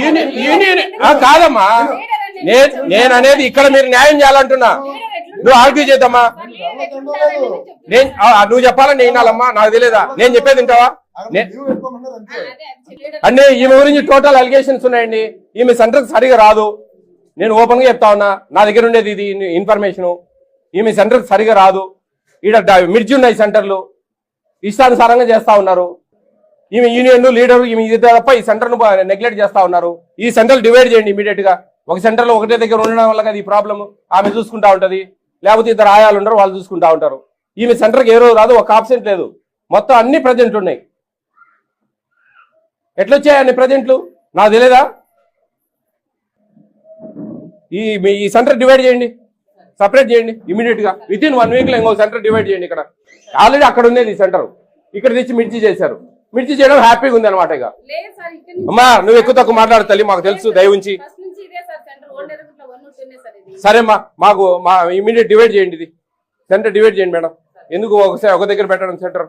Union కాదమ్మా, నేను అనేది ఇక్కడ మీరు న్యాయం చేయాలంటున్నా. నువ్వు ఆర్గ్యూ చేద్దామా? నువ్వు చెప్పాలని నేను వినాలమ్మా, నాకు తెలియదా? నేను చెప్పేది వింటావా? అంటే ఈమె గురించి టోటల్ అలిగేషన్స్ ఉన్నాయండి. ఈమె సెంటర్ సరిగా రాదు, నేను ఓపెన్ గా చెప్తా ఉన్నా. నా దగ్గర ఉండేది ఇది ఇన్ఫర్మేషన్. ఈమె సెంటర్ సరిగా రాదు, ఈడ మిర్చి ఉన్నాయి సెంటర్లు, ఇష్టానుసారంగా చేస్తా ఉన్నారు. ఈమె యూనియన్ లీడర్ ఈమె ఇది తప్ప ఈ సెంటర్ ను నెగ్లెక్ట్ చేస్తా ఉన్నారు. ఈ సెంటర్ డివైడ్ చేయండి ఇమీడియట్ గా. ఒక సెంటర్ లో ఒకటే దగ్గర ఉండడం వల్ల కదా ఈ ప్రాబ్లం. ఆమె చూసుకుంటా ఉంటది, లేకపోతే ఇద్దరు ఆయాలు ఉండరు, వాళ్ళు చూసుకుంటా ఉంటారు. ఈమె సెంటర్కి ఏ రోజు రాదు, ఒక ఆబ్సెంట్ లేదు, మొత్తం అన్ని ప్రజెంట్ ఉన్నాయి. ఎట్లొచ్చాయి అన్ని ప్రజెంట్లు నాకు తెలియదా? ఈ సెంటర్ డివైడ్ చేయండి, సపరేట్ చేయండి ఇమీడియట్ గా. విత్ ఇన్ 1 వీక్ లో ఇంకో సెంటర్ డివైడ్ చేయండి. ఇక్కడ ఆల్రెడీ అక్కడ ఉండేది ఈ సెంటర్, ఇక్కడ తెచ్చి మిర్చి చేశారు. మిర్చి చేయడం హ్యాపీగా ఉంది అనమాట. ఇక అమ్మా నువ్వు ఎక్కువ తక్కువ మాట్లాడు తల్లి, మాకు తెలుసు దయ ఉంచి. సరే అమ్మా, మా ఇమీడియట్ డివైడ్ చేయండి, ఇది సెంటర్ డివైడ్ చేయండి మేడం. ఎందుకు ఒక దగ్గర పెట్టడం సెంటర్?